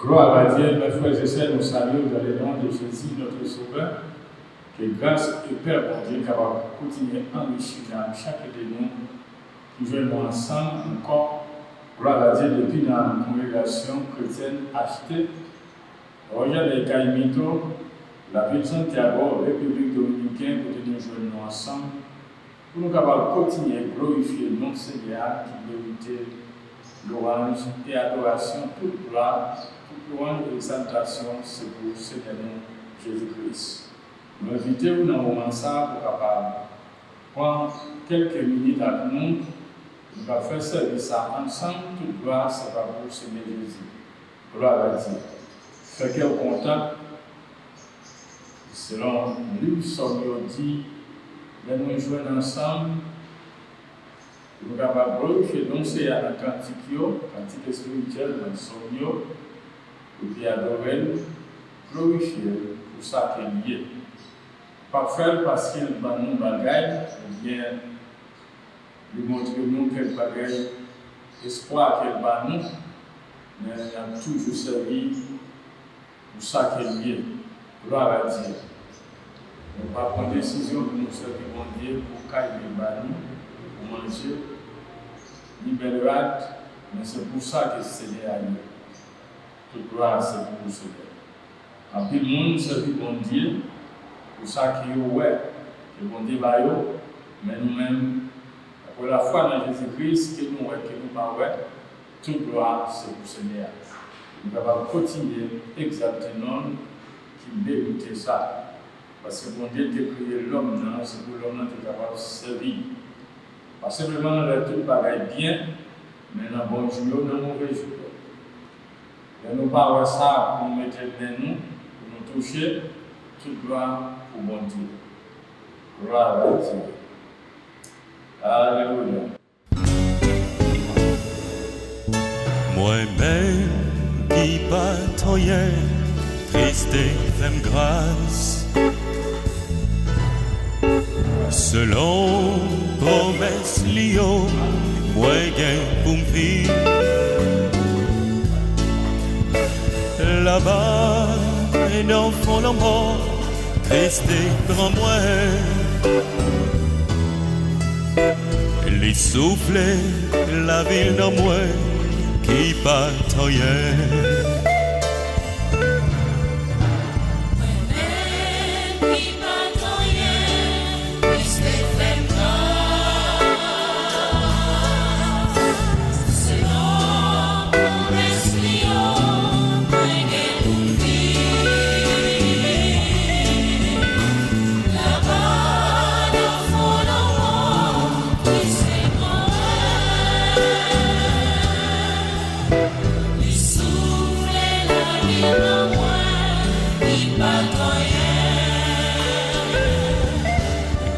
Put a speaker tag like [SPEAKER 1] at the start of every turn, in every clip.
[SPEAKER 1] Gloire à Dieu, mes frères et sœurs, nous saluons dans le nom de Jésus, notre Sauveur. Que grâce et Père, bon Dieu, capable de continuer à enrichir dans chacun de nous, qui jouons ensemble encore. Gloire à Dieu, depuis dans la congrégation chrétienne achetée. Regarde les Caïmito, la ville de Santiago, République dominicaine, pour nous jouons ensemble. Pour nous capables de continuer à glorifier notre Seigneur qui mérite louange et adoration, toute gloire, toute louange et exaltation, c'est pour Seigneur Jésus-Christ. Nous invitons dans le moment ça pour capable prendre quelques minutes avec nous. Nous allons faire service ensemble, toute gloire, c'est pas pour Seigneur Jésus. Gloire à Dieu. Fait qu'elle est content, selon lui, sommes dit, de nous joindre ensemble. Nous sommes capables de glorifier, donc c'est un cantique spirituel, un sommeil, et puis adorer, glorifier pour ça qu'il y est. Pas faire parce qu'il va nous bagaille, bien lui montrer nous quel bagaille, espoir qu'elle va nous, mais il a toujours servi pour ça qu'il y est. Gloire à Dieu. On va prendre décision de nous servir bon Dieu pour qu'il nous pour manger, libérer, mais c'est pour ça que c'est à lui. Toute gloire, c'est pour nous sauver. En plus, le monde servit bon Dieu, pour ça qu'il y a, que bon Dieu va y avoir, mais nous-mêmes, pour la foi dans Jésus-Christ, que nous ne pas, toute gloire, c'est pour le Seigneur. Nous devons continuer exalter l'homme qui mérite ça. Parce que bon Dieu a créé l'homme, c'est pour l'homme qui est capable de servir. Pas simplement dans tout bagaille bien, mais dans le bon jour, dans le mauvais jour. Et nous parlons ça pour nous mettre nous, pour nous toucher, toute gloire pour bon Dieu. Gloire à Dieu. Alléluia.
[SPEAKER 2] Moi-même qui bataillais, triste et femme grâce. Selon promesse Lio, moi gain pour m'vivre. Là-bas, un enfant la mort, triste et grand moi. Les souffles, la ville dans moi, qui bataillait.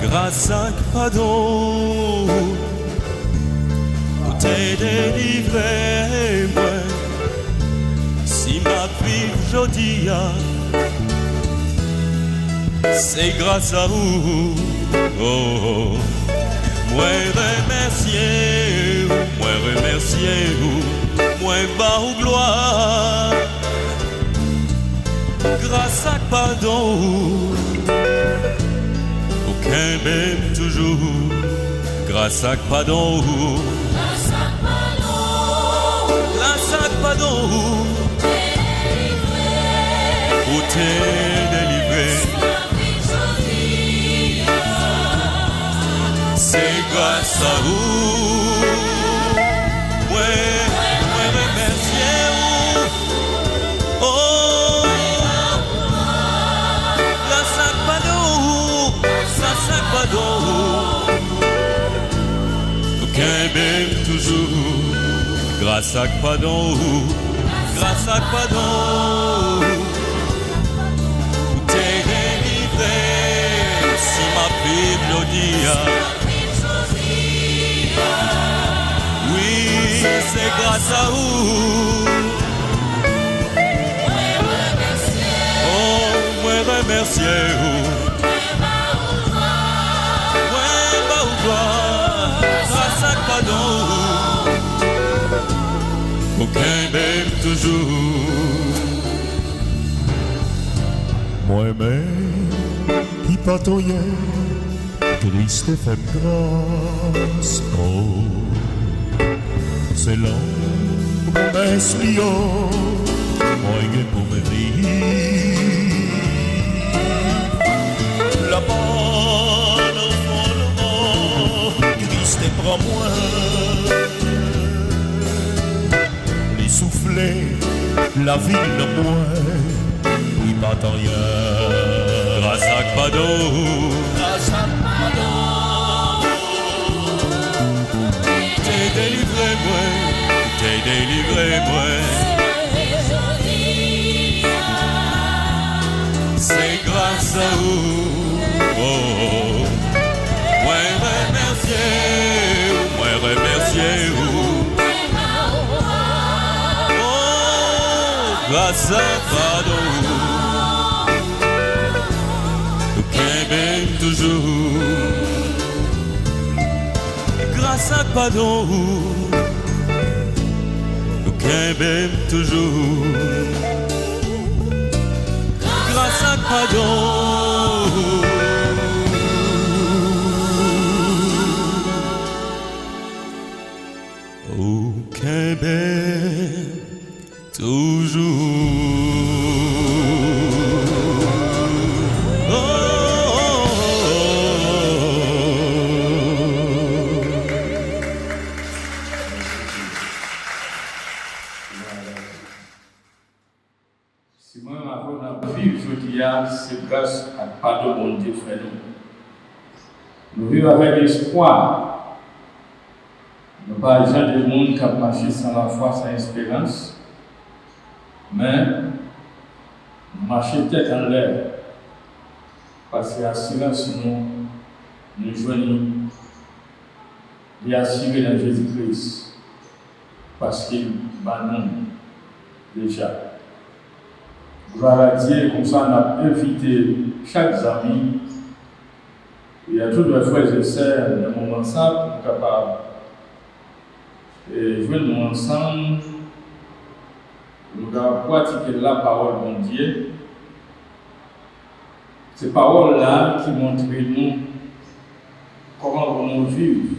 [SPEAKER 2] Grâce à pardon, pour t'aider délivré, moi, si ma vie aujourd'hui, c'est grâce à vous. Oh, oh. Moi remercier vous, moi bas ou gloire, grâce à pardon. Même toujours, grâce à pardon, grâce à pardon, où t'es délivré, c'est grâce à vous, moi remercier vous, oh, grâce à pardon, même toujours, grâce à pardon, grâce à pardon, t'es délivré, si ma Bible dit, oui, c'est grâce à vous. Oh, moi remercier vous. Grâce à pardon, aucun même toujours. moi-même qui patouillais, triste fait grâce. Oh, c'est l'ombre m'esplio, moi pour me rire. La bonne enfant de mort, Christ prend moi. Les soufflets, la ville de moi, il pas rien. Grâce à Pado, t'es délivré moi, t'es délivré moi. C'est grâce à vous, oh, moi remercier vous. Oh, grâce à Pado, nous qu'aimons toujours. Grâce à Pado, nous qu'aimons toujours. Grâce à Pado, au Québec toujours. Oh, oh,
[SPEAKER 1] Si moi, ma vie, je dis, c'est grâce à pardon, mon Dieu, frère. Nous vivons avec espoir. Nous ne parlons pas de monde qui a marché sans la foi, sans espérance. Mais nous marchons tête en l'air. Parce que l'assurance, nous joignons. Il est assuré dans Jésus-Christ. Parce qu'il va nous déjà. Gloire à Dieu, comme ça on a invité chaque ami. Il y a tous les frères et sœurs dans le moment ça pour être capable de jouer nous ensemble. Nous allons pratiquer la parole de Dieu. Ces paroles-là qui montrent nous comment nous vivre.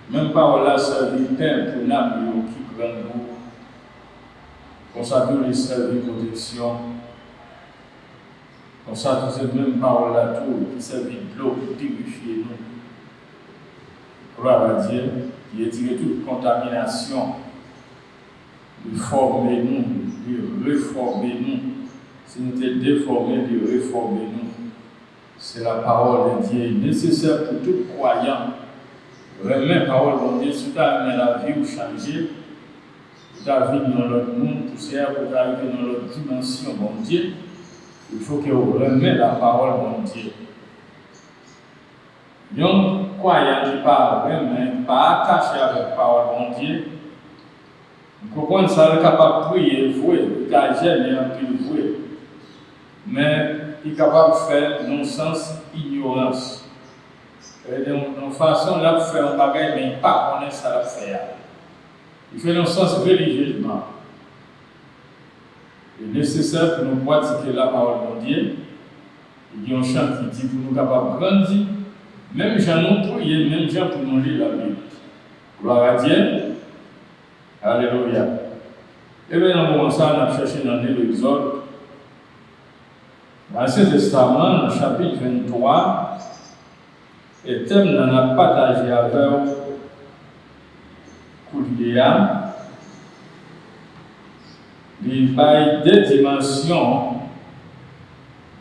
[SPEAKER 1] Même parole-là servit Père pour nous qui prend nous. Comme ça, tous les services de protection. Comme ça, toutes ces mêmes paroles-là, tout qui servit de l'eau pour purifier nous. Gloire à Dieu, qui étire toute contamination, de former nous, de réformer nous. Si nous sommes déformés, de réformer nous. C'est la parole de Dieu nécessaire pour tout croyant. Remet la parole de Dieu, si tu as la vie ou changer. Pour arriver dans notre monde, pour arriver dans notre dimension, bon Dieu, il faut que vous remettez la parole, bon Dieu. Donc, croyant qui parle, vraiment, pas attaché avec la parole, bon Dieu, vous comprenez ça, il est capable de prier, vouer, il est gêné un peu de vouer, mais il est capable de faire dans le sens ignorance. Dans la façon de faire un bagage, mais il ne pas connaître ça à faire. Il fait dans le sens religieusement. Il est nécessaire pour nous pratiquer la parole de Dieu. Il y a un chant qui dit pour nous capables de grandir, même gens nous prier, même gens pour nous lire la Bible. Gloire à Dieu. Alléluia. Et bien, dans le moment ça, on a cherché dans l'Exode. Dans l'Ancien Testament, dans le chapitre 23, et thème dans la partagé avec il baille des dimensions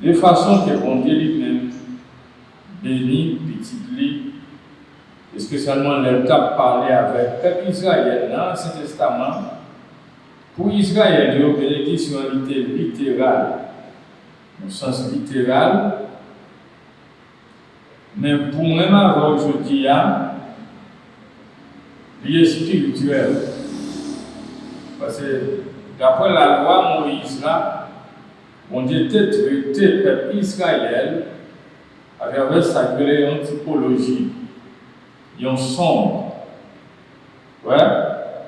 [SPEAKER 1] de façon que on dit lui-même béni, petit lit, et spécialement le cas parler avec le peuple Israël dans l'Ancien Testament. Pour Israël, il y a une bénédiction littérale, dans le sens littéral, mais pour moi, aujourd'hui, il est spirituel. Parce que d'après la loi Moïse, là, on était traité par Israël avec sa grande typologie. Il y a un son, ouais,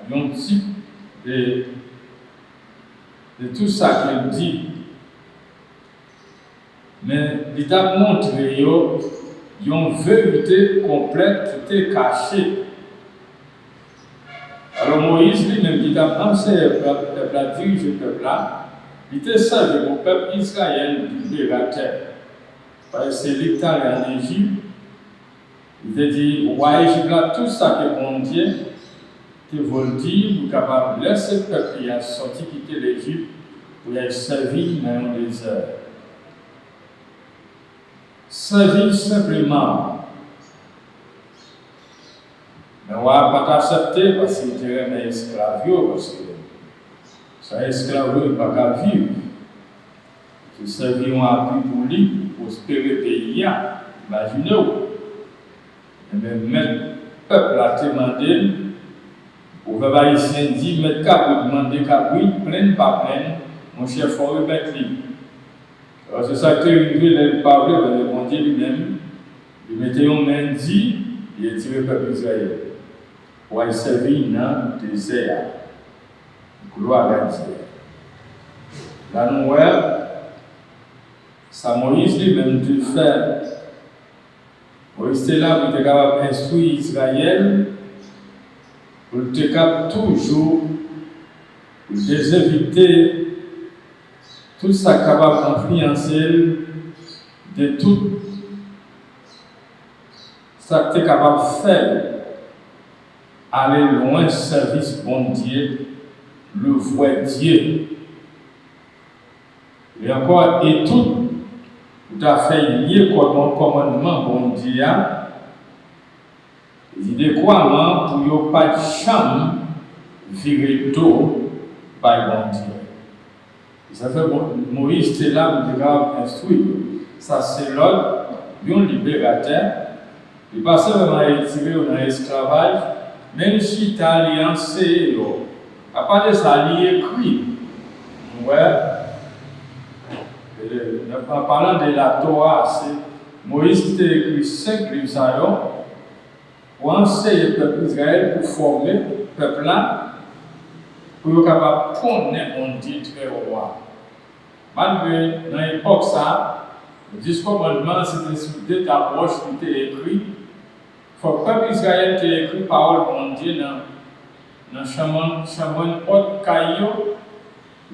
[SPEAKER 1] il y a un type de tout ça qu'il dit. mais il a montré une vérité complète qui était cachée. Alors Moïse lui-même, qui a enseigné le peuple, a dirigé le peuple là, il était servi au peuple Israël du libérateur. Parce que c'est l'État en Égypte. Il a dit, roi Égypte là, tout ça que mon Dieu, qui veut dire, vous capable de laisser le peuple à sortir, quitter l'Égypte, pour être servi dans le désert. Servir simplement. Mais on va pas accepter parce qu'il était un esclave, parce que ça esclave n'est pas qu'à vivre. C'est servir un appui pour lui, pour espérer le pays. Imaginez-vous. Et même le peuple a demandé, au peuple haïtien dit, mais qu'à demander qu'à oui, pleine pas pleine, mon chef faut remettre lui. Alors c'est ça qui est arrivé, il parlait de le bon Dieu lui-même, il mettait une main dit, il a tiré le peuple d'Israël. Pour aller servir dans le désert. Gloire à Dieu. Là, nous voyons, ça Moïse lui-même de faire. Moïse était là pour être capable d'instruire Israël, pour être capable toujours de éviter tout ça capable d'influencer de tout ça que tu es capable de faire. Aller loin, service bon Dieu, le vrai Dieu. Et encore, et tout, tout à fait lié comme un commandement bon Dieu. Il dit quoi, pour ne pas de chambre virer d'eau par bon Dieu. Ça fait Moïse, c'est là où il a instruit. Ça, c'est l'ordre d'un libérateur. Il n'est pas seulement retiré dans l'esclavage. Même si tu as alliancé, à part de ça, il est écrit. Ouais. En parlant de la Torah, Moïse a écrit 5 livres pour enseigner le peuple d'Israël, pour former le peuple là, pour être capable de connaître mon Dieu très roi. Malgré, dans l'époque, le 10 commandements, c'était une approche qui était écrite. Il faut que le peuple d'Israël ait écrit parole mon Dieu dans le chaman haute caillou.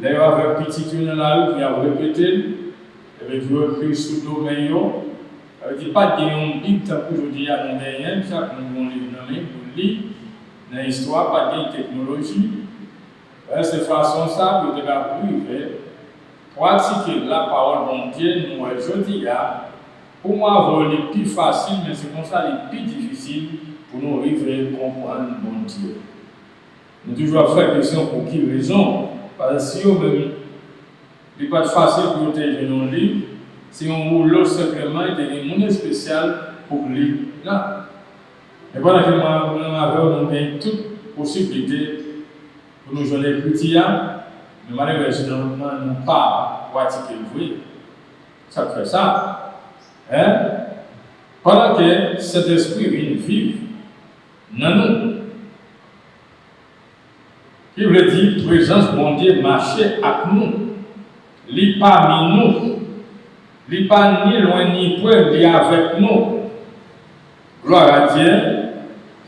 [SPEAKER 1] Là, il y avait un petit qui dans la rue qui a répété, et puis il a écrit sous le domaine. Il n'y a pas de Bible aujourd'hui à nous derrière, chaque nous livre dans pour lire. Dans l'histoire, pas de technologie. De cette façon, ça, vous devez priver, pratiquer la parole de Dieu, nous, aujourd'hui, pour moi, c'est plus facile, mais c'est comme ça, c'est plus difficile pour nous arriver à comprendre bon Dieu. Nous toujours faire question pour qui raison. Parce que si vous-même, il n'est pas facile pour vous télécharger un livre, si on roule simplement, il y a un monde spécial pour lire. Là. Et voilà que nous avons toute possibilité pour nous jouer les petits, mais malheureusement, nous n'avons pas pratiqué le bruit. Ça fait ça. Hein? Pendant que cet esprit vient vivre dans nous, qui veut dire présence bon Dieu marcher avec nous, il n'est pas parmi nous, il n'est pas ni loin ni près, il est avec nous. Gloire à Dieu.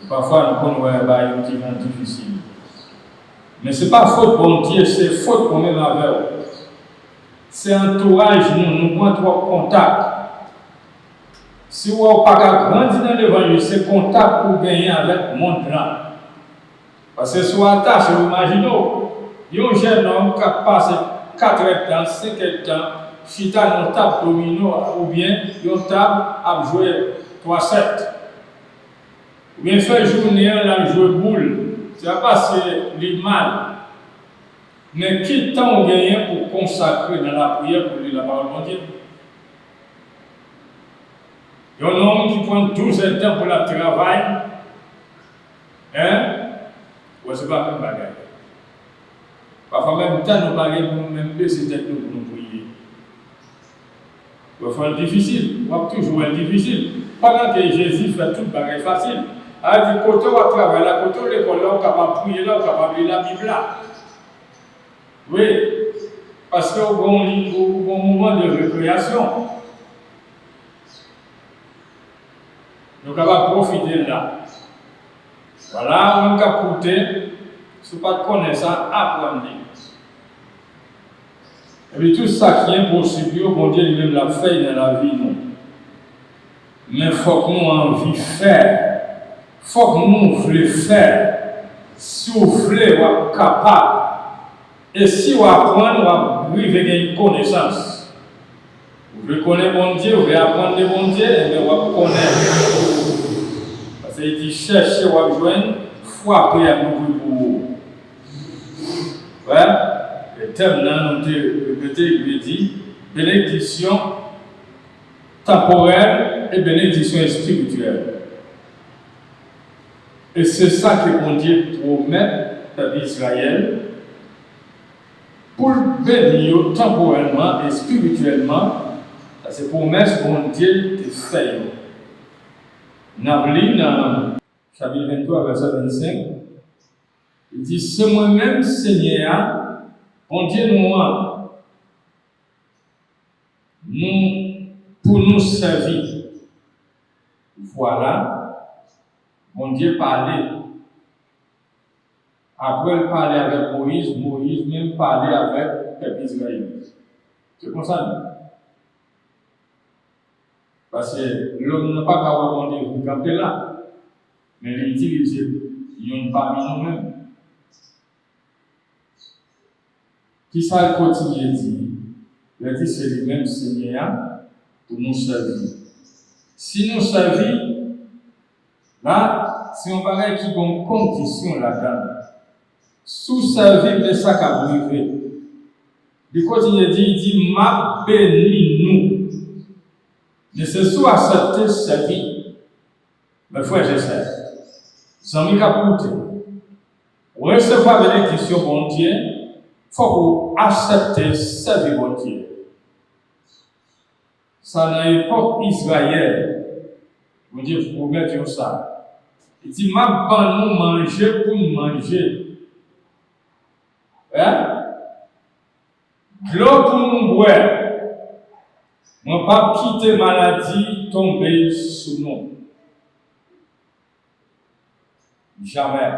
[SPEAKER 1] Parfois, nous connaissons des gens difficiles. Mais ce n'est pas faute bon Dieu, c'est faute qu'on même avec eux. C'est entourage, nous prenons trop contact. Si vous n'avez pas grandi dans l'évangile, c'est contact pour gagner avec le monde là. Parce que si vous attachez, vous imaginez, il y a un jeune homme qui a passé 4 ans, 5 ans, chita dans une table domino, ou bien une table à jouer 3-7. Ou bien faire journée, là, jouer boule. C'est pas c'est mal. Mais quel temps on gagne pour consacrer dans la prière pour lire la parole de Dieu? Il y a un homme qui prend 12 temps pour le travail. Hein? Ou c'est pas même bagaille. Parfois même temps, nous bagaille pour nous-mêmes baisser tête pour nous prier. Il faut être difficile. On va toujours être difficile. Pendant que Jésus fait tout bagaille facile. Alors, du côté où on travaille, là, côté où l'école, là, on est capable de prier, là, on est capable de lire la Bible là. Oui, parce qu'au bon moment de récréation, nous sommes capables de profiter de là. Voilà, on a écouté, si vous ne connaissez pas ça, apprenez. Et puis tout ça qui est impossible, bon Dieu lui-même l'a fait dans la vie. Non. Mais il faut que nous envie de faire. Il faut que nous voulons faire. Si vous voulez, vous êtes capable. Et si vous apprenez, vous avez une connaissance. Vous voulez connaître bon Dieu, vous voulez apprendre de bon Dieu, et bien vous connaissez. Parce qu'il dit chercher, vous joindre, frapper à nous pour vous. Ouais? Le thème là, nous répété, il dit bénédiction temporelle et bénédiction spirituelle. Et c'est ça que bon Dieu promet à Israël pour bénir temporellement et spirituellement. C'est promesse bon Dieu de faire. Dans le chapitre 23, verset 25, il dit c'est moi-même, Seigneur. Bon Dieu nous pour nous servir. Voilà, bon Dieu parlait. Après il parlait avec Moïse, Moïse même parlait avec le peuple Israël. C'est comme ça. Parce que l'homme n'a pas qu'à répondre vous campez là, mais il utilise, ils n'ont pas mis nous-mêmes. Qui ça le quotidien dit? Il dit c'est lui-même Seigneur pour nous servir. Si nous servir, là, si on paraît qu'il y a une condition là-dedans, sous servir de ça qu'a privé. Le quotidien dit, il dit, m'a béni nous. Mais c'est sous accepter servir. Mais frère, j'essaie. Sans m'y capoter. Recevoir bénédiction bon Dieu. Il faut que vous acceptez servir bon Dieu. Ça dans l'époque Israël, bon Dieu vous promet ça. Il dit, m'a ban nous manger pour nous manger. Hein? L'eau pour nous boire. Moi pas quitter maladie tomber sous nous. Jamais.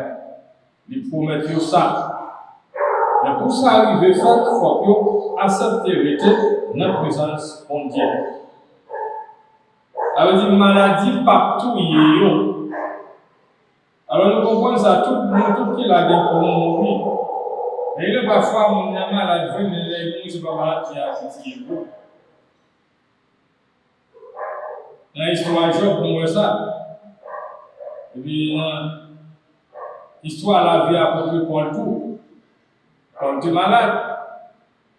[SPEAKER 1] Il promet ça. Mais pour ça arriver, il faut accepter dans la présence de Dieu. Alors, il dit maladie partout, il y a. Alors, nous comprenons ça, tout le monde qui l'a dit pour mourir. Et il y a parfois, on a maladie, mais il n'y a pas maladie à petit peu. Dans l'histoire de Job, on voit ça. Et puis, l'histoire de la vie à peu près pour le tout. Quand tu es malade,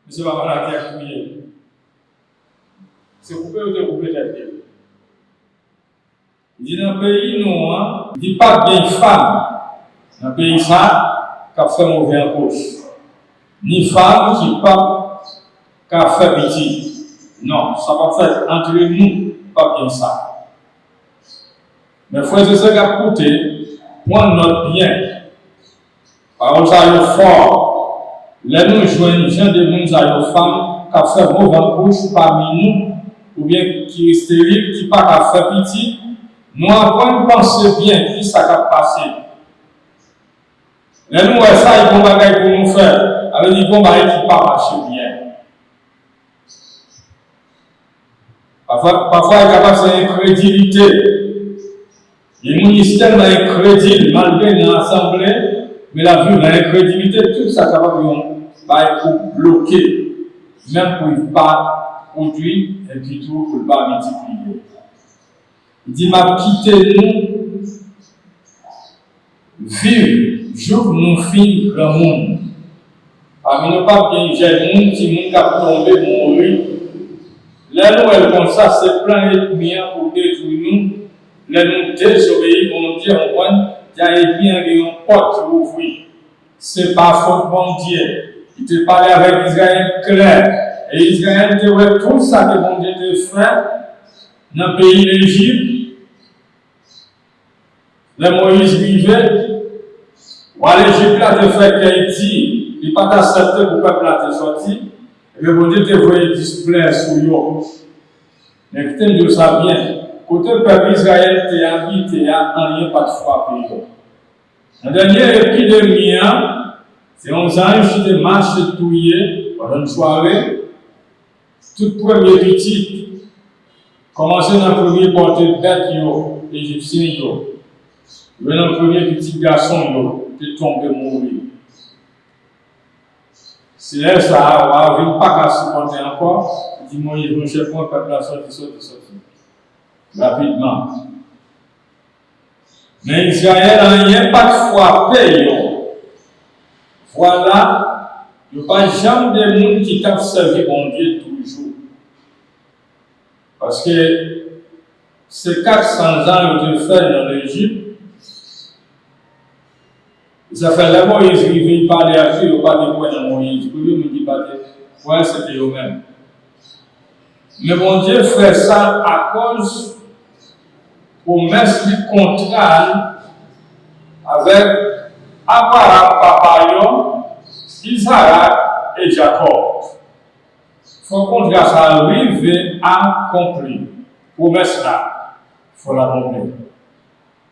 [SPEAKER 1] ce n'est pas maladie à crier. C'est coupé ou de couper ta vie. Il dit dans le pays, non, il ne dit pas bien femme. Dans le pays, ça, qui a fait mauvais en poche. Ni femme qui a fait petit. Non, ça va faire entre nous, pas bien ça. Mais il faut que ce soit coûté, prendre notre bien. Par contre, ça est fort. Là, nous joignons gens de gens à nos femmes qui ont fait mauvais en poche parmi nous, ou bien qui est stérile, qui n'a pas fait petit. Nous apprenons à penser bien qui ça a passé. Là, nous, ça, il y a des bagages pour nous faire. Alors, il y a des bagages qui ne pas marcher bien. Parfois, il y a capable d'incrédulité. Les ministères dans l'incrédulité, malgré dans l'Assemblée, mais la vue dans l'incrédulité, tout ça capable de bloquer, même pour ne pas produire et puis tout pour ne pas multiplier. Il dit, m'a quitté nous, vivre, jour nous fin grand monde. Parmi nous, pas bien, j'ai monde qui a tombé, mourir. Là, nous, elle comme ça, c'est plein d'ennemis pour détruire nous. Là, nous désobéir, bon Dieu, on voit, il y a une porte qui ouvre. C'est pas faute, bon Dieu. Il te parlait avec Israël clair. Et Israël te voit tout ça que bon Dieu te fait dans le pays d'Égypte. Là, Moïse vivait. Ou à l'Égypte, là, te fait qu'Haïti, il n'a pas accepté pour le peuple là te sorti. Et le bon Dieu te voyait display sur eux. Mais écoutez, Dieu ça bien. côté le peuple Israël t'est habité à rien pas de frappé. La dernière épidémie, c'est un ange qui te marche touillé pendant une soirée. Toute première petite, commencer dans le premier portée bête, égyptien, dans le premier petit garçon, qui tombe mourir. C'est là ça, on ne va pas qu'à supporter encore. Il dit, moi, il me cherche un peuple à sortir. Rapidement. Mais Israël n'a pas de frappé. Voilà, il n'y a pas jamais de monde qui t'a servi mon Dieu toujours. Parce que ces 400 ans de fait dans l'Égypte, ça fait là Moïse il parlait à Dieu, il pas de quoi dans Moïse. Pour lui, il me dit pas de quoi c'était eux-mêmes. Mais mon Dieu fait ça à cause promesse du contrat avec Abraham, Papayon, Isaac et Jacob. Il faut qu'on ça arrive à accomplir. Promesse là, il faut l'accomplir.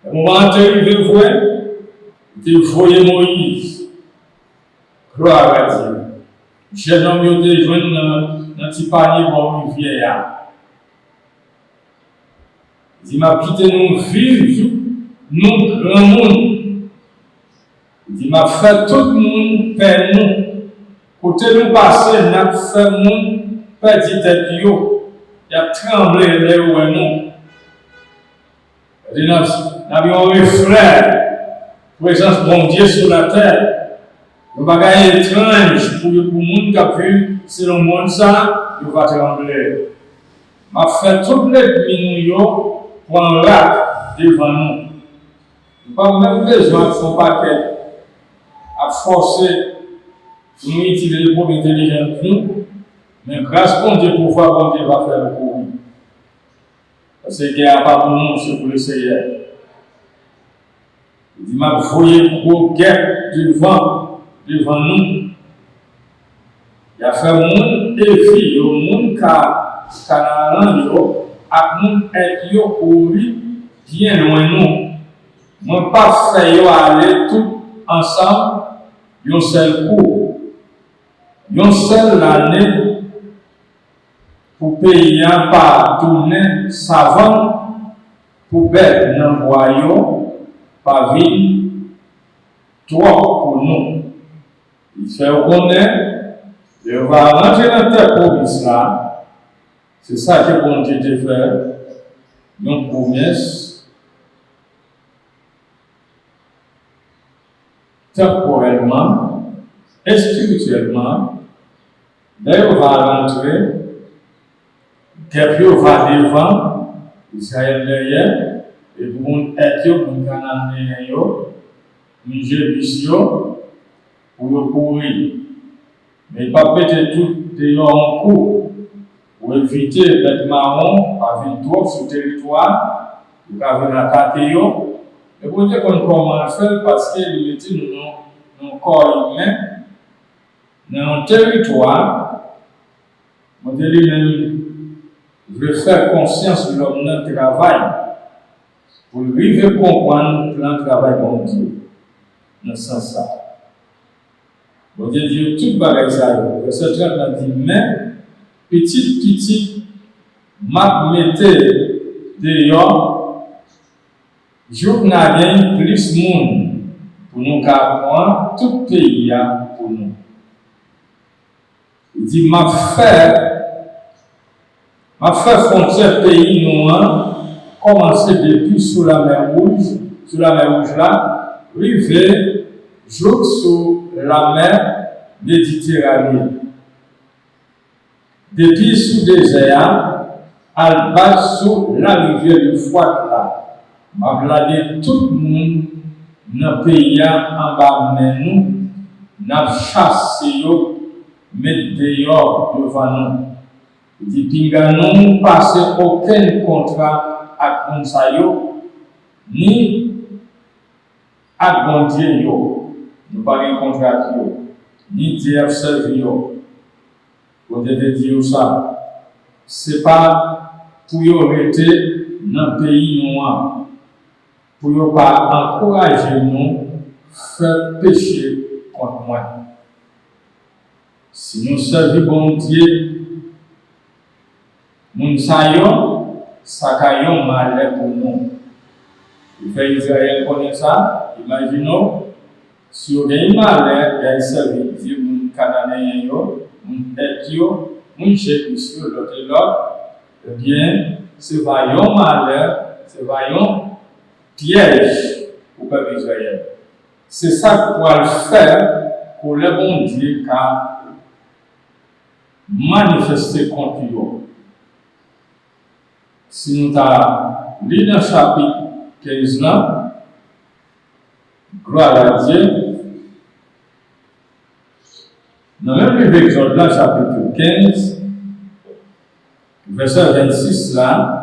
[SPEAKER 1] Le moment où il voit, il voyait Moïse. Gloire à Dieu. Jeune homme, il était jeune dans un petit panier pour une vieille. Il m'a quitté nous vivre, nous grand monde. Il m'a fait tout le monde père nous. Côté nous passer, nous avons fait le monde petit tête. Il a tremblé les où nous. Nous avions un frère, présence de mon Dieu sur la terre. Le bagage étrange pour le monde qui a vu, c'est le monde ça, il va trembler. M'a fait toutes les minutes pour un lac devant nous. Nous n'avons pas même besoin de son paquet à forcer nous utiliser pour l'intelligence nous, mais grâce à Dieu pour voir bon Dieu va faire le coup. Parce qu'il n'y a pas pour nous, c'est pour le Seigneur. Il dit, m'a voyé gros guerre devant nous. Il a fait un monde défi, un monde Canaan, un monde qui a couru bien loin nous. Moi, pas fait aller tout ensemble, un seul coup, une seule année pour payer par tourner savant pour bête dans le royaume, par vie, toi pour nous. Il fait reconnaître, il va rentrer dans ta promesse là. C'est ça que bon Dieu te fait. Une promesse temporellement et spirituellement. D'ailleurs, on va rentrer, quelqu'un va devant, Israël derrière, et pour mon Éthiopie, pour mon Cananéen, mon Jébusio, pour courir. Mais pas peut-être tout dehors en cours, pour éviter d'être marron, par victoire sur le territoire, pour venir attaquer. Et pour dire qu'on commence à faire parce qu'il était dans nos corps humain, dans un territoire, on dit lui-même, je veux faire conscience de l'homme dans le travail, pour lui faire comprendre le plan de travail de Dieu, dans ce sens-là. Bon Dieu dit, tout bagaille ça, verset 30 a dit, mais, petit, m'a mettez dehors, jour n'a rien plus monde, pour nous prendre tout pays pour nous. Il dit, m'a fait frontière pays noir, commencer depuis sous la mer Rouge là, arriver jusqu'au la mer Méditerranée. Depuis sous désert, elle bat sous la rivière du Fouad là. M'a regardé tout le monde dans le pays en bas de nous, n'a chassé, mettre dehors devant nous. Il dit, pinga nous passe aucun contrat avec Konsayo, ni avec mon Dieu, nous pas de contrat, ni Dieu servi. Pour te dire ça, c'est pas pour y arrêter dans le pays noir pour ne pas encourager nous à faire péché contre moi. Si nous servons bon Dieu, nous savons ça caillon mal pour nous. Il fait Israël connaître ça. Imaginons si on a un mal, il y a un service, nous Cananéens, nous Éthiopes, nous Jésus, l'autre et l'autre, eh bien, ce vaillant malheur, ce vaillant piège au peuple Israël. C'est ça qu'on va faire pour le bon Dieu car manifester contre eux. Si nous avons lu dans le chapitre 15 là, gloire à Dieu, dans le même livre d'Exode là, chapitre 15, verset 26 là,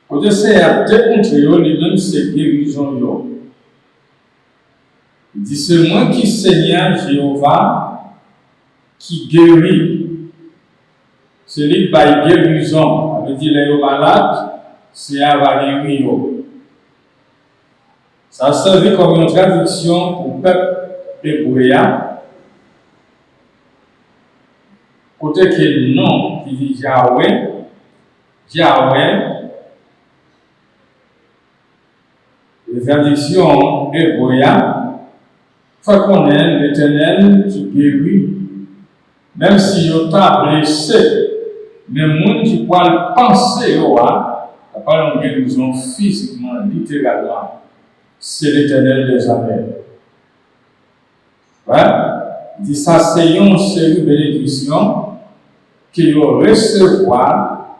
[SPEAKER 1] quand c'est à décontrer lui-même ses guérisons. Il dit, c'est moi qui Seigneur Jéhovah qui guérit. C'est lui qui a guérison. Ça veut dire les malades, c'est avaler. Ça servi comme une traduction pour le peuple hébreu. Côté que le nom qui dit Yahweh, les traductions hébreues, faut qu'on ait l'Éternel qui guérit. Même si on t'a blessé, mais le monde qui peut penser, il n'y a pas une guérison physiquement, littéralement. C'est l'Éternel des armées. Ouais? Il dit ça, c'est une série de bénédictions qu'il va recevoir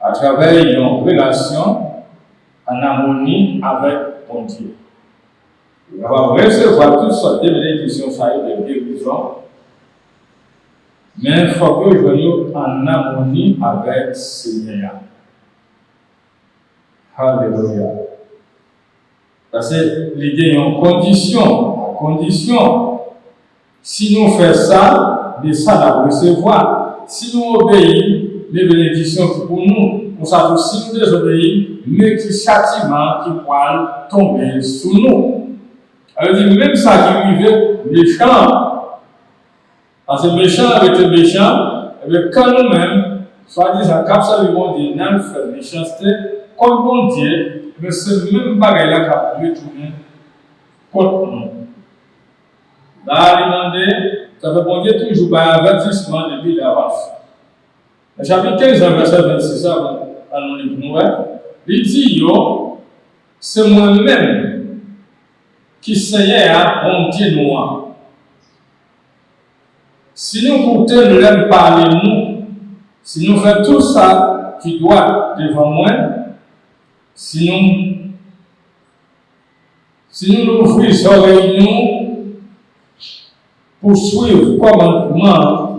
[SPEAKER 1] à travers une relation en harmonie avec ton Dieu. Il va recevoir toutes sortes de bénédictions, ça y est, de guérison. Mais il faut que je sois en harmonie avec le Seigneur. Alléluia. Parce que l'idée est en condition. À condition. Si nous faisons ça, mais ça va recevoir. Si nous obéissons, les bénédictions qui pour nous, on s'avoue si nous désobéissons, mais qui châtiment qui pourra tomber sur nous. Elle dit même ça qui arrive, méchant. Parce que méchant avec le méchant, et bien quand nous-mêmes, soit disant qu'absolument dit, nous faisons méchanceté, comme bon Dieu, mais ce même bagage-là qui a pu retourner contre nous. Là, il demandé, ça fait bon Dieu toujours par avertissement depuis d'avance. Le chapitre 15, verset 26, à nous il dit, yo, c'est moi-même qui Seigneur, mon Dieu noir. Si nous écoutons, nous l'aimons parler, nous, si nous faisons tout ça qui doit devant moi, si nous ouvrons les oreilles, nous, pour suivre commandement,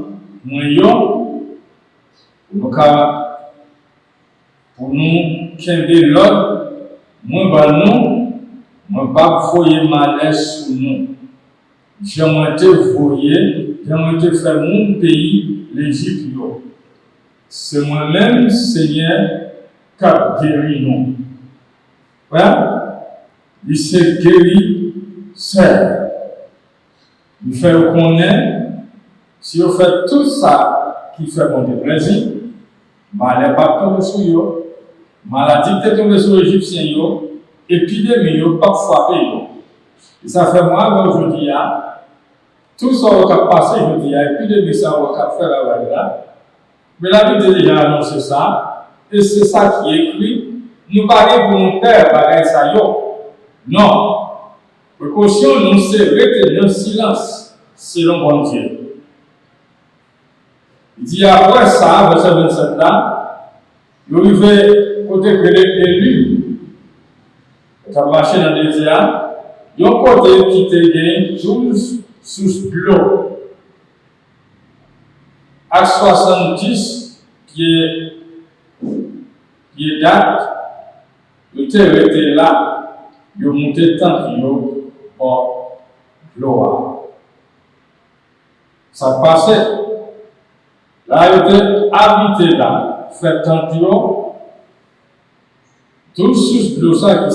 [SPEAKER 1] pour nous qu'aider l'autre, moi pas foyer malaise sur nous. J'aimerais te voyer, j'aimerais te faire mon pays, l'Égypte. C'est moi-même, Seigneur, qui a guéri nous. Voilà? Il s'est guéri seul. Il fait connaître, si on fait tout ça qui fait mon plaisir, mal n'est pas tombé sur eux, maladie est tombée sur les Égyptiens, épidémie n'est pas frappé. Et ça fait moi, aujourd'hui, tout ça qui a passé, je dis, épidémie, ça va faire la vague là. Mais la Bible a déjà annoncé ça, et c'est ça qui est écrit. Nous parlons pour mon père, pareil ça non. Précaution, nous c'est rester dans le silence, selon bon Dieu. Il dit après ça, verset 27 là, il arrive côté que les élus, qui ont marché dans le désert, il y a un côté qui te gagne 12 sous l'eau. Acte 70, qui est date, le terre était là, il a monté tant qu'il y a l'eau. Ça passait. Là, il était habité là, fait tant qu'il y a, Toute source de ça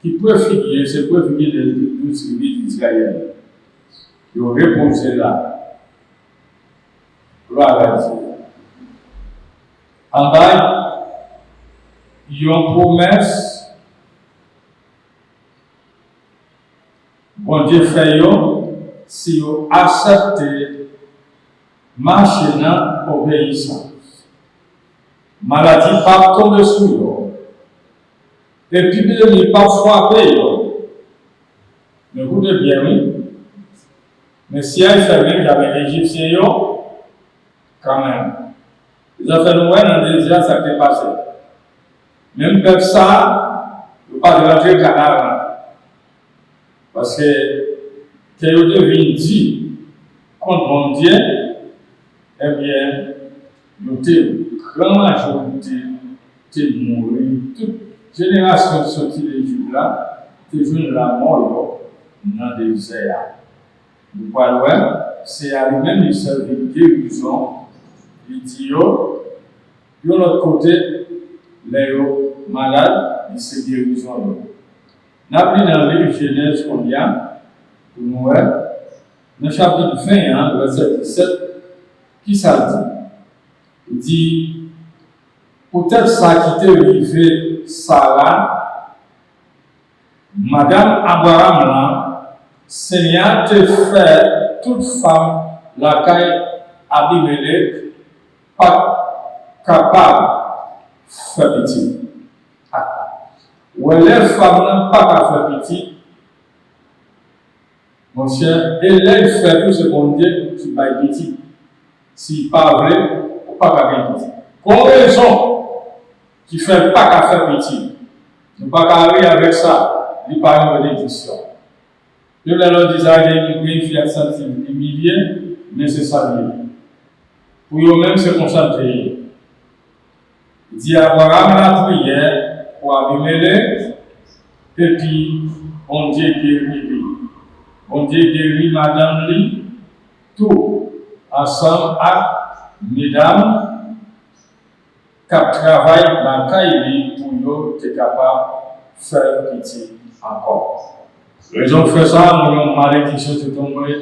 [SPEAKER 1] qui peut figurer, c'est pour figurer de celui d'Israël. Il reposé là. Gloire à Dieu. En bas, il y a une promesse. Bon Dieu fait si vous acceptez marcher dans l'obéissance. Maladie pas tomber sur vous. Épidémie pas frapper vous. Mais écoutez bien, oui. Mais si elle fait bien, j'avais l'Égyptien, quand même. Ils ont fait nous voir dans le désert, ça s'est passé. Même comme ça, il ne faut pas rentrer au canal. Parce que, quand vous devez dire contre mon Dieu, eh bien, nous sommes grand majorité de mourir. Toute génération sortie de l'Égypte là, toujours la mort dans le désert. Nous parlons, c'est à lui-même il serve de guérison. Il dit, de l'autre côté, les malades, il se guérison. Nous avons dans le livre Genèse combien, pour nous, dans le chapitre 20, verset 17, qui ça dit? Il dit, peut-être ça qui t'est arrivé, Sarah, Madame Abraham, là, Seigneur te fait toute femme, la caille Abimelech, pas capable de faire petit. Ou les femmes pas capable de faire petit, mon cher, elle fait tout ce qu'on dit qui va être petit. Si pas vrai, ou pas capable de faire petit. Pour raison qui fait pas qu'à faire petit, nous ne pouvons pas arriver avec ça, il n'y a pas une bénédiction. Je leur disais à une fille à centimes, des milliers, mais c'est ça lié. Pour eux-mêmes se concentrer. Il dit à Abraham la prière pour Abimelech, et puis on Dieu guérit lui. On Dieu guérit madame lui, tout ensemble avec mesdames qui travaillent dans le cahier pour nous être capables de faire petit encore. Les gens font ça, nous avons malédiction de tomber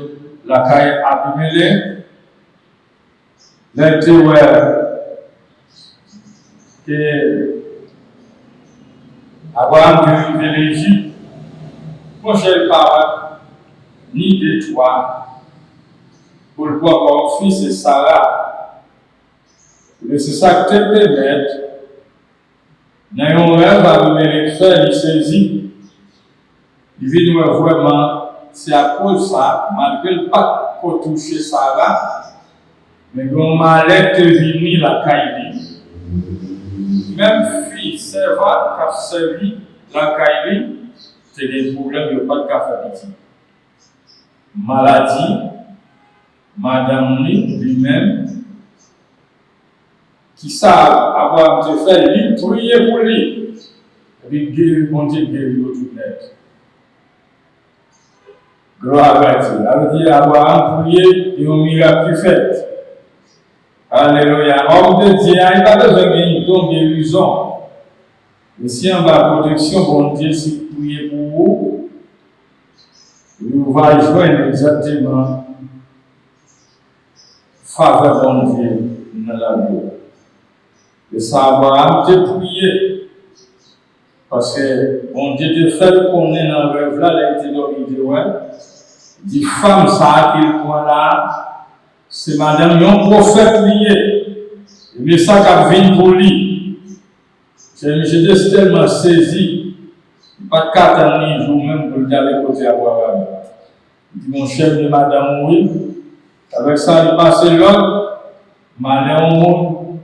[SPEAKER 1] la caille Abimelech. L'été que Abraham de l'Égypte, mon cher parent, ni de toi, pour le voir comme fils de Sarah. Mais c'est ça que tu peux mettre. Dans un rêve, Abimelech fait, il saisit. Il vit nous vraiment, c'est à cause de ça, malgré le pas pour toucher Sarah, mais qu'on m'a l'air de venir la caille. Même fille servante qui a servi la caille, c'est des problèmes, il n'y a pas de café. Maladie, madame lui-même, qui savent avoir te fait lui prier pour lui, et puis guérir, mon Dieu, guérir tout net. Gloire à Dieu. Ça veut dire Abraham prié et un miracle fait. Alléluia. Homme de Dieu, il n'y a pas besoin de don guérison. Mais si on va protection, bon Dieu, si vous priez pour vous, vous va joindre exactement faveur bon Dieu dans la vie. Et ça, Abraham te prié. Parce que bon Dieu te fait qu'on est dans le rêve là, il a été dormi. Dit femme, ça à quel point là, c'est madame, un prophète lié. Mais ça qui vient pour lui. J'étais tellement saisi, pas de 4 jours même pour aller côté Abraham. Il dit mon chef de madame, oui. Avec ça, il passe l'autre, malheur au monde,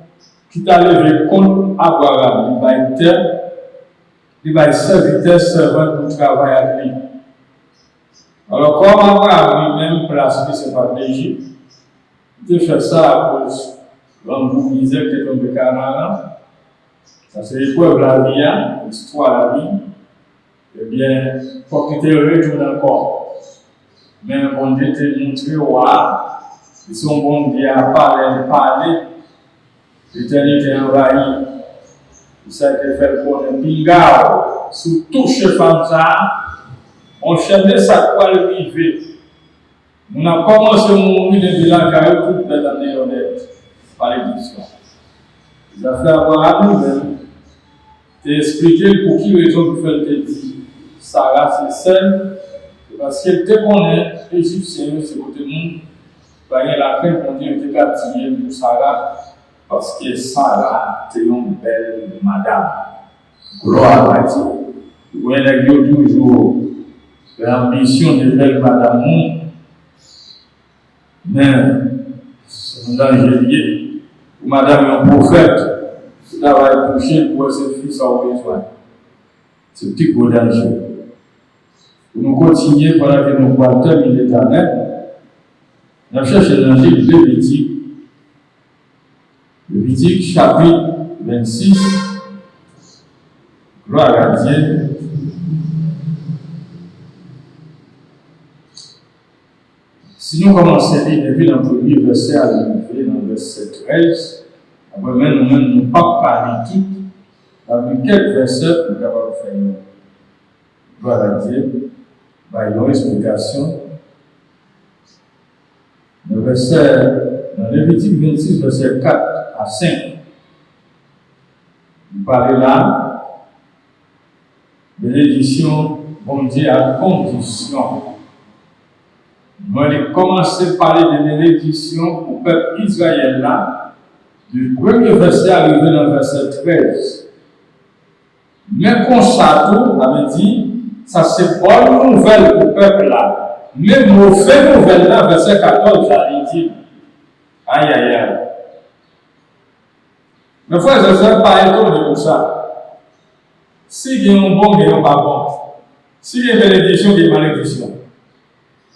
[SPEAKER 1] qui t'a levé contre Abraham. Il va être terre, il va être serviteur, servant pour travailler avec lui. Alors, comme Abraham lui-même place que ce n'est pas l'Égypte, il fait ça à cause de l'homme qui est tombé de Canaan. Ça, c'est l'épreuve de la vie, l'histoire de la vie. Eh bien, il faut que tu retournes encore. Mais bon Dieu te montre, ils sont bons Dieu à parler, l'éternité envahie. Ça a été fait pour un pingao, sous touche femme ça, on cherchait ça quoi le vivre. On a commencé à mourir depuis la carrière toute les années honnêtes par l'édition. Les affaires à nous-mêmes, t'expliquer pour qui raison vous faites te dire Sarah c'est celle, parce qu'elle te connaît, égyptien, c'est côté monde, il y a la crainte qu'on dit que tu as tiré pour Sarah, parce que Sarah, c'est une belle madame. Gloire à Dieu. Vous voyez, toujours l'ambition de belle madame, mais c'est un danger lié. Madame est un prophète, ça va être touché pour cette fille sans besoin. C'est un petit gros danger. Nous continuons pendant que nous voyons terminer l'éternel. Nous cherchons dans Lévitique. Lévitique chapitre 26. Gloire à Dieu. Si nous commençons à lire depuis le premier verset à l'arrivée dans le verset 13, après même nous ne pas parler tout, avec quelques versets nous avons fait une gloire à Dieu, par une explication. Le verset, dans Lévitique 26, verset 4 à 5, nous parlons là de l'édition, bon Dieu, à condition. Moi, j'ai commencé à parler de l'édition au peuple Israël là, du premier verset arrivé dans le verset 13. Mais constato avait dit, ça c'est bonne nouvelle pour le peuple là. Mais mauvaise nouvelle là, verset 14, j'allais dire. Aïe aïe aïe. Mais frère, je ne sais pas étonné pour ça. Si il y a un bon, il y a un pas bon. S'il y a une bénédiction, il y a une malédiction.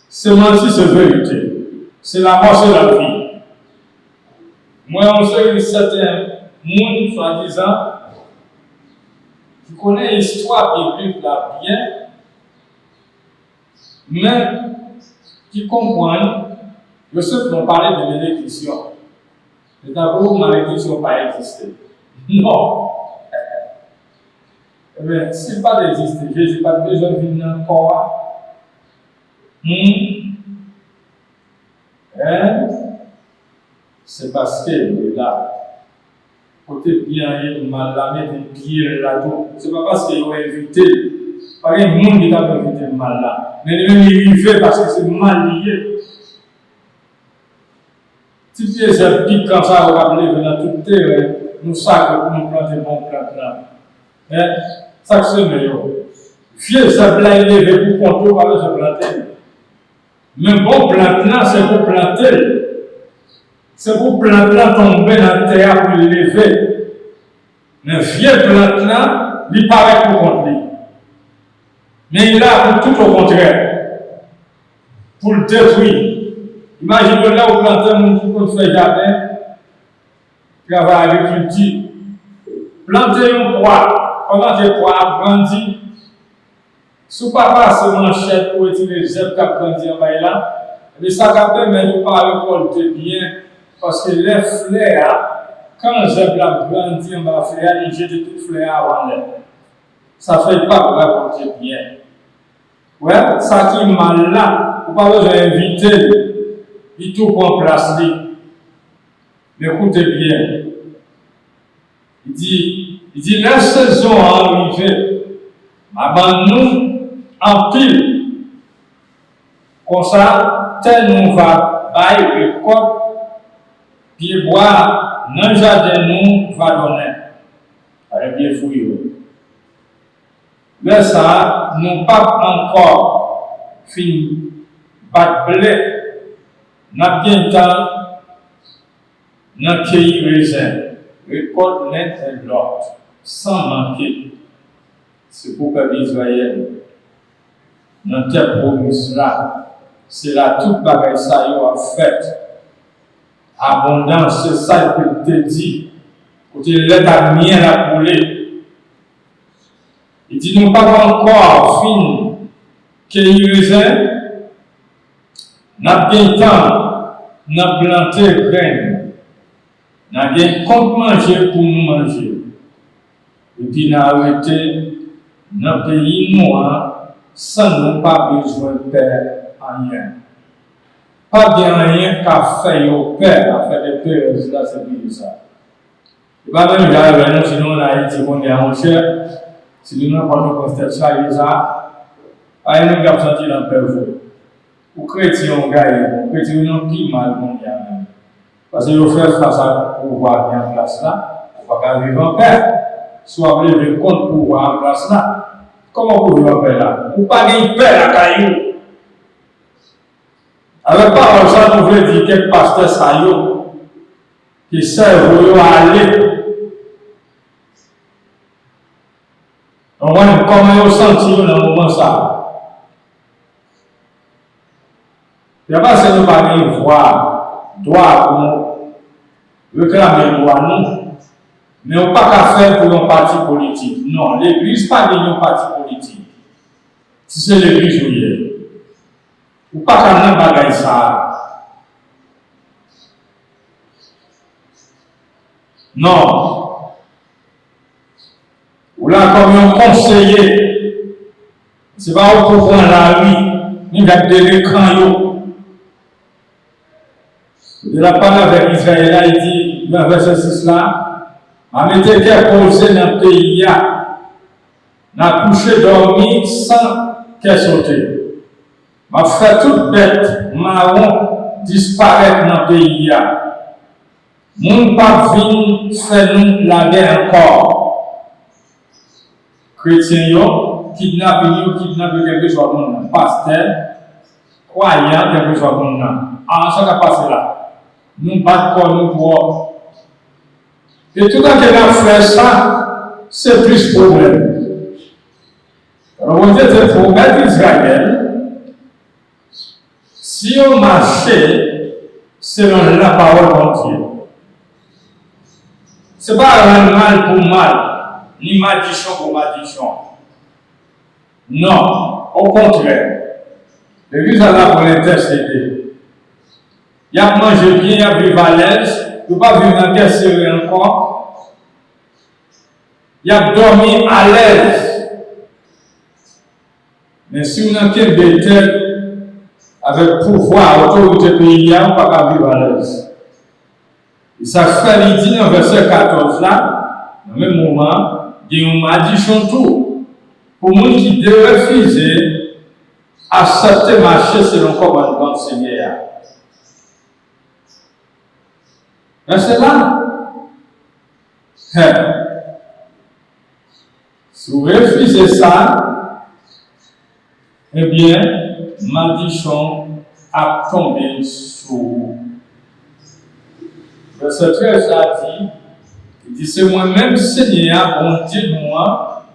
[SPEAKER 1] C'est mentir, c'est vérité. C'est la mort, c'est la vie. Moi, on sait que certains monde, soi-disant, qui connaissent l'histoire biblique là bien, mais qui comprennent que ceux qui ont parlé de bénédiction, c'est d'abord malédiction pas existé. Non. Eh bien, si pas d'exister, Jésus n'a pas besoin de venir encore. C'est parce que là, côté bien, il m'a lamé de pied là-dedans. C'est pas parce qu'il a évité. Pas un monde qui a évité le mal là. Mais il fait parce que c'est mal lié. Si tu es un pic comme ça, on va lever dans toute terre, nous savons que nous plantons des bons plantes là. Ça c'est meilleur. Vieux ça blanc élevé pour compter, on va se planter. Mais bon plante là, c'est pour planter. C'est pour plante là tomber dans la terre pour l'élever. Mais vieux plante là, il paraît pour compter. Mais il a pour tout au contraire. Pour le détruire. Imagine que là où plantez un monde qui fait jardin, travail agriculture. Plantez un poids, pendant que le poids a grandi. Si papa se manchette pour retirer les herbes qui ont grandi en bas là, mais ça va permettre de ne pas récolter bien, parce que les fleurs, quand les herbes ont grandi en bas, ils jettent toutes les fleurs avant l'air. Ça ne fait pas pour récolter bien. Ouais, ça qui est mal là, vous ne pouvez pas inviter. Il tout prend place. Mais écoutez bien. Il dit la saison arrivée, nous en pile. Comme ça, tel nous va bailler récolte, puis boire, dans le jardin nous va donner. Avec bien fouillé. Mais ça, nous pas encore fini. Battre blé. N'a bien temps, n'a cueilli raisin, récolte l'un et l'autre, sans manquer. C'est pour que Israël, dans terre promise là, c'est là toute bagaille ça a fait. Abondance, c'est ça que te dit. Côté l'aide à bien la pouler. Il dit nous pas encore fini cueillir raisin. N'a bien temps, n'a planté graines, n'a bien compte manger pour nous manger. et puis nous arrêté dans le pays noir sans nous pas besoin de faire rien. Pas bien rien qu'à faire au père, à faire des pères, là c'est plus ça. Et pas même j'arrive nous, sinon on a Haïti, on est en cher, si nous n'avons pas de constat ça, il y a pas un gars senti dans le père. Ou chrétien, on gagne, chrétien, non, qui mal, on y a même. Parce que vous faites face à pouvoir bien en place là, on va pas vivre en paix. Soit vous avez le compte pouvoir en place là. Comment vous vivez en paix là? Vous pas gagner paix à caillou. Avec parole ça, nous voulons dire quelques pasteurs ça qui servent à aller. On voit comment ils sentent dans le moment ça. Il n'y a pas seulement pas de voix, droit pour nous réclamer droit, non. Mais on n'a pas qu'à faire pour un parti politique. Non, l'Église n'est pas un parti politique. Si c'est l'Église, oui. On n'a pas qu'à faire bagaille ça. Non. Ou là, comme un conseiller, ce n'est pas pour prendre la rue, ni avec l'écran. De la parole avec Israël, il dit, dans le verset 6 là, a mettez qu'elle posé dans le pays, n'a couché dormi sans qu'elle saute. M'a fait toute bête marron disparaître dans le pays. Mon pas vient faire nous la guerre encore. Chrétiens, kidnappé quelque chose de monde, pasteur, croyant quelque chose de monde. Ah, ça va passer là. Nous battons nous pour. Et tout le temps que nous fait ça, c'est plus problème. Alors, on dit que pour mettre Israël, si on marchait selon la parole de Dieu, ce n'est pas un mal pour mal, ni maldition pour maldition. Non, au contraire. L'Église est là pour l'intercéder. Il y a mangé bien, il y a vécu à l'aise, il ne peut pas vivre dans quel serré encore. Il y a dormi à l'aise. Mais si on a quel bétel avec pouvoir, autorité pays, il n'y a pas vivre à l'aise. Et ça fait, il dit dans le verset 14 là, dans le même moment, il y a une malédiction tout. Pour les gens qui refusent accepter marcher selon le commandement du Seigneur. Mais c'est là. Si vous refusez ça, eh bien, malédiction a tombé sur vous. Verset 13 a dit, il dit, c'est moi-même, Seigneur, bon Dieu de moi,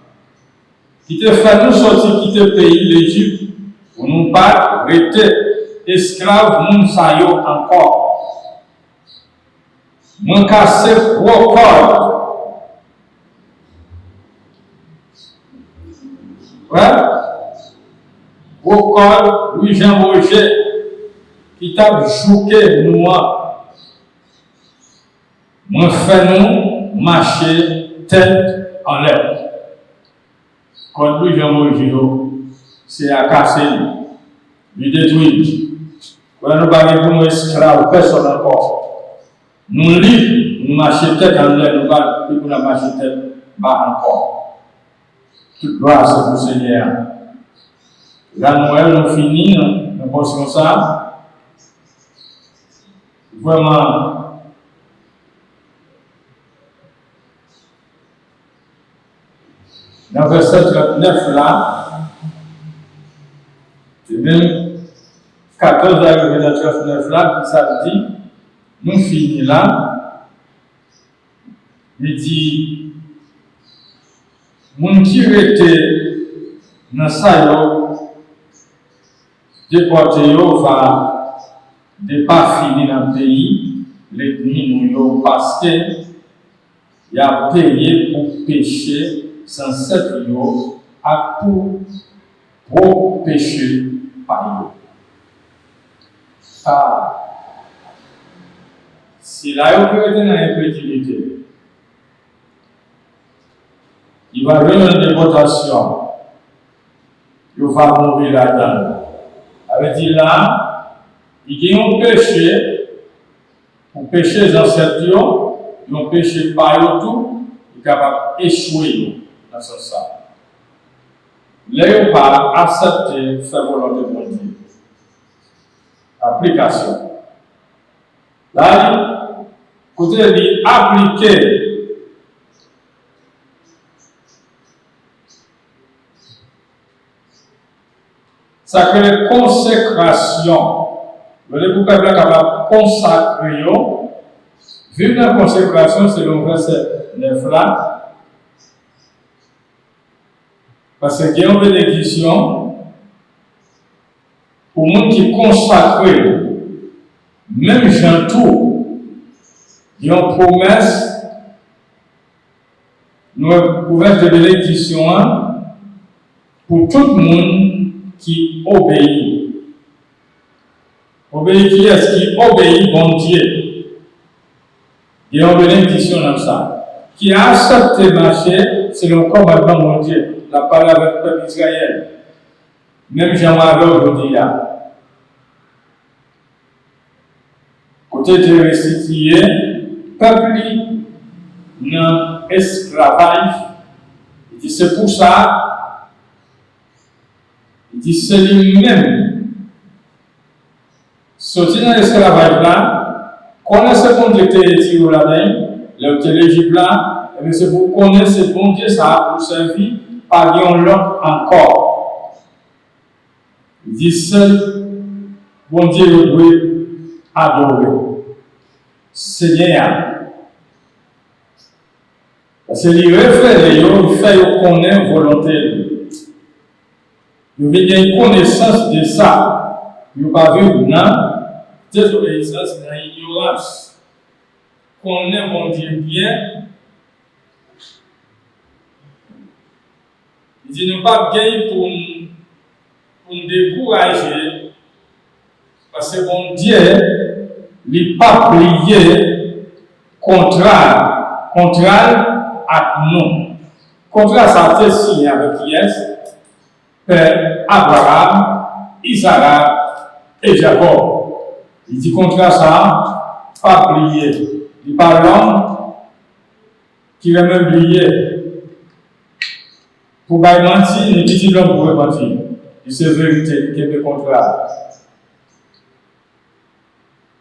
[SPEAKER 1] qui te fait nous sortir, qui te pays l'Égypte, pour nous battre, rester esclaves, nous saillons encore. Mon cassé gros cordes. Ouais? Gros cordes, Louis-Jean Roger, qui t'a joué nous. Mon fait nous marcher tête en l'air. Quand Louis-Jean Roger, c'est à casser, lui détruire. Quand nous parlons pour nous esclaves, personne encore. Nous livres, nous marchons tête en l'air, nous parlons, puis nous marchons tête bas encore. Toute gloire, c'est pour le Seigneur. La Noël, nous finissons, nous pensons ça. Vraiment, dans le verset 39 là, c'est même 14 arrivé dans 39 là, ça dit, nous finissons là, il dit, mon qui était dans ça, déporté, va ne pas finir dans le pays, l'ennemi nous parce qu'il a payé pour pécher sans cette yo, à pour pécher par yo. Ah. Si là, vous pouvez être dans l'incrédulité, il va venir une déportation. Il va mourir là-dedans. Avec dit là, il y a un péché, un péché les ancêtres, un péché par eux tout, il est capable d'échouer dans ce sens. Là, il ne pas accepter faire volonté de Dieu. Application. Là, côté de appliquer. Ça crée consécration. Vous voyez pourquoi il est capable de consacrer. Vivre la consécration, c'est le verset 9 là. Parce qu'il y a une bénédiction pour les gens qui consacrent, même gens tout, il y a une promesse, une promesse de bénédiction pour tout le monde qui obéit. Obéit qui est-ce qui obéit bon Dieu? Il y a une bénédiction dans ça. Qui a accepté marcher selon le commandement de mon Dieu. La parole avec le peuple d'Israël. Même Jean-Marie aujourd'hui. Côté de restituer, peuple dans l'esclavage. Il dit c'est pour ça. Il dit c'est lui-même. Sorti dans l'esclavage là, connaissez bon Dieu qui est tiré là-dedans, l'Égypte là, et c'est pour connaître bon Dieu ça pour servir. Pas l'autre encore. Il dit seul, bon Dieu, le doit adorer. Seigneur. Parce qu'il réfère, il fait connaître volonté. Il veut une connaissance de ça. Il ne va pas vivre dans désobéissance, dans l'ignorance. Connaître mon Dieu bien. Il dit ne pas gagner pour nous décourager, parce que mon Dieu n'est pas plié contraire à nous. Contraire, ça a été signé avec Yes, Père Abraham, Isaac et Jacob. Il dit contraire ça, pas plié. Il parle l'homme qui va même plier. Pour ne mentir, les petits l'homme pour mentir. C'est vérité, qui est le contraire.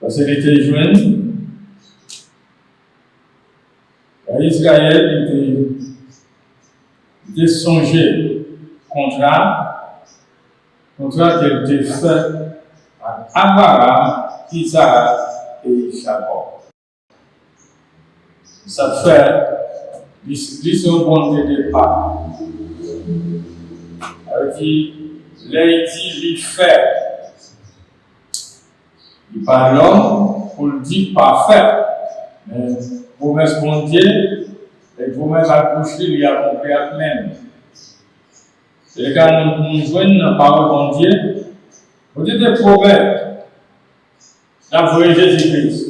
[SPEAKER 1] Parce qu'il était jeune, Israël était songé contraire qui était fait à Abraham, Isaac et Jacob. Ça fait l'histoire bonne de départ. Qui l'a dit, il fait. Il parle l'homme pour le dire parfait. Mais promesse bon Dieu, et promesse à coucher, il y a compris à même. Et quand nous jouons la parole bon Dieu, vous dites des proverbes, d'envoyer Jésus-Christ.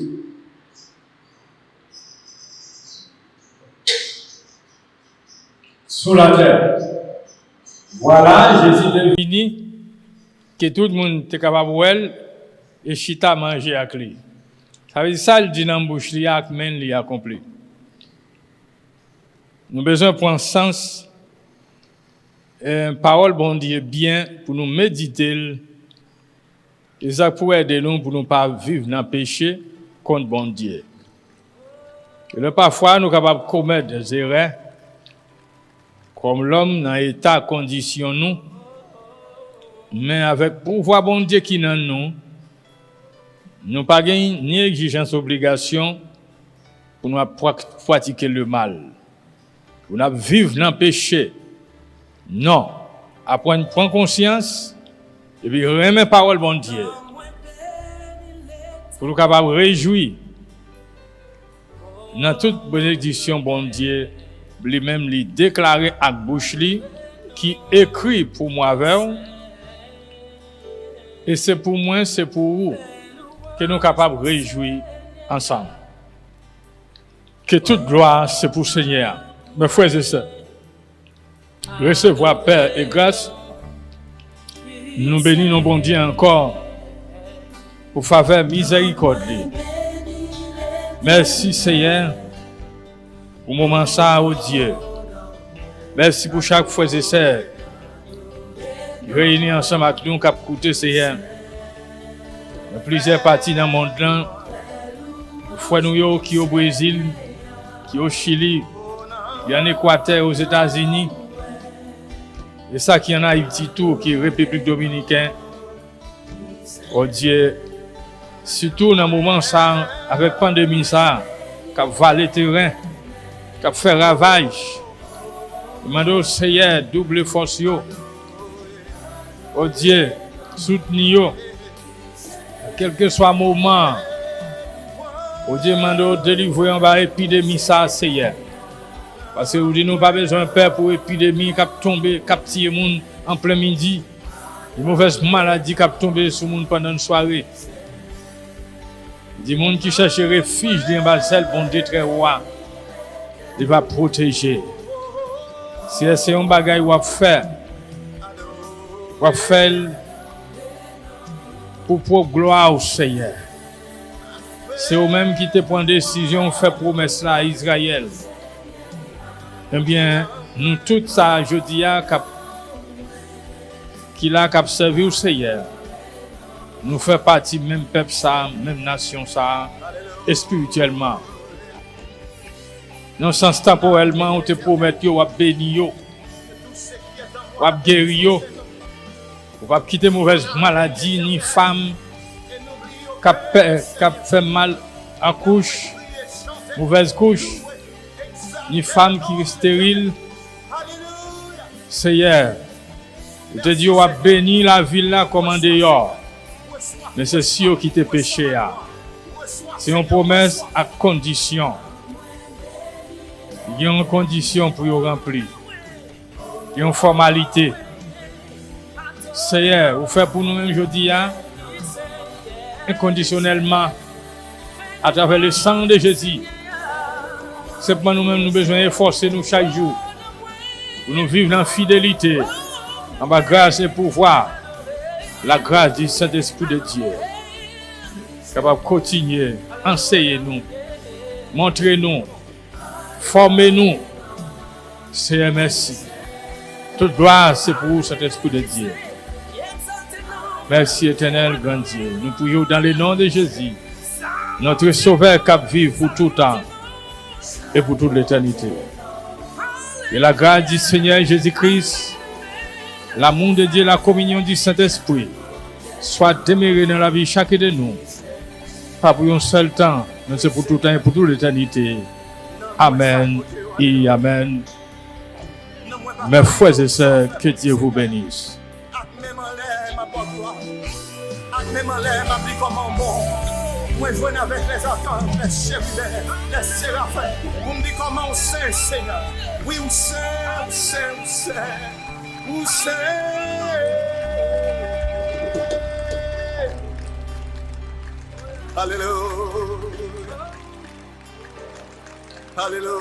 [SPEAKER 1] Sous la terre. Voilà, Jésus est fini, que tout le monde est capable de voir et chita manger avec lui. Ça veut dire ça, il dit dans la bouche, il a accompli. Nous avons besoin de prendre sens, parole bon Dieu bien, pour nous méditer, et ça pour aider nous pour ne pas vivre dans le péché contre bon Dieu. Et là, parfois, nous sommes capables de commettre des erreurs. Comme l'homme dans l'état condition nous, mais avec pouvoir bon Dieu qui est dans nous, nous pas ni exigence obligation pour nous pratiquer le mal, pour nous vivre dans le péché. Non, apprendre prendre conscience et puis remettre parole bon Dieu. Pour nous capables de réjouir dans toute bénédiction bon Dieu. Lui-même lui déclaré à bouche li qui écrit pour moi vers et c'est pour moi c'est pour vous que nous sommes capables de réjouir ensemble. Que toute gloire c'est pour le Seigneur. Mes frères et sœurs, recevoir paix et grâce. Nous bénissons bon Dieu encore pour faveur miséricorde. Merci Seigneur pour le moment ça, oh Dieu. Merci pour chaque fois et sœurs réunis ensemble avec nous, qui ont écouté Seigneur. Dans plusieurs parties dans le monde, frères nous qui au Brésil, qui au Chili, qui en Équateur, aux États-Unis, et ça qui en Haïti tout, qui est République Dominicaine. Oh Dieu, surtout dans le moment ça, avec la pandémie ça, qui a valé le terrain, qui a fait ravage. Demandons Seigneur, double force yo. Oh Dieu, soutenez-yo. Quel que soit le moment, oh Dieu, demandons délivrer en bas l'épidémie ça, Seigneur. Parce que vous dites, nous n'avons pas besoin de peur pour l'épidémie qui a tombé, qui a tiré les gens en plein midi. Une mauvaise maladie qui a tombé sur les gens pendant une soirée. Des gens qui cherchent refuge dans Basel, bon Dieu très roi, il va protéger. Si c'est un bagage qu'on va faire pour gloire au Seigneur. C'est eux-mêmes qui te prennent décision, fait promesse là à Israël. Eh bien, nous tout ça, je dis, qui a servi au Seigneur. Nous faisons partie même peuple ça, même nation ça, et spirituellement. Dans le sens temporellement, on te promet que on va bénir, on va guérir, on va quitter mauvaise maladie, ni femme qui fait mal en couche, mauvaise couche, ni femme qui est stérile. Seigneur, je te dis, on va bénir la ville là comme en dehors. Mais c'est sûr qui te péché. C'est une promesse à condition. Il y a une condition pour y remplir. Il y a une formalité. Seigneur, vous faites pour nous-mêmes aujourd'hui, inconditionnellement, à travers le sang de Jésus. C'est pour nous-mêmes nous besoin d'efforcer nous chaque jour. Pour nous vivre dans la fidélité, dans la grâce et pouvoir, la grâce du Saint-Esprit de Dieu. Capable de continuer, enseigner-nous, montrer-nous, formez-nous. Seigneur, merci. Toute gloire, c'est pour vous, Saint-Esprit de Dieu. Merci, éternel, grand Dieu. Nous prions dans le nom de Jésus, notre Sauveur qui vit pour tout temps et pour toute l'éternité. Et la grâce du Seigneur Jésus-Christ, l'amour de Dieu, la communion du Saint-Esprit, soit demeurée dans la vie de chacun de nous. Pas pour un seul temps, mais c'est pour tout temps et pour toute l'éternité. Amen et Amen. Mes frères et sœurs, que Dieu vous bénisse.
[SPEAKER 3] Moi, je viens avec les archanges, les chérubins, les séraphins. Vous me dites comment on sait, Seigneur. Oui, on sait, on sait, on sait. On sait. Alléluia. Alléluia.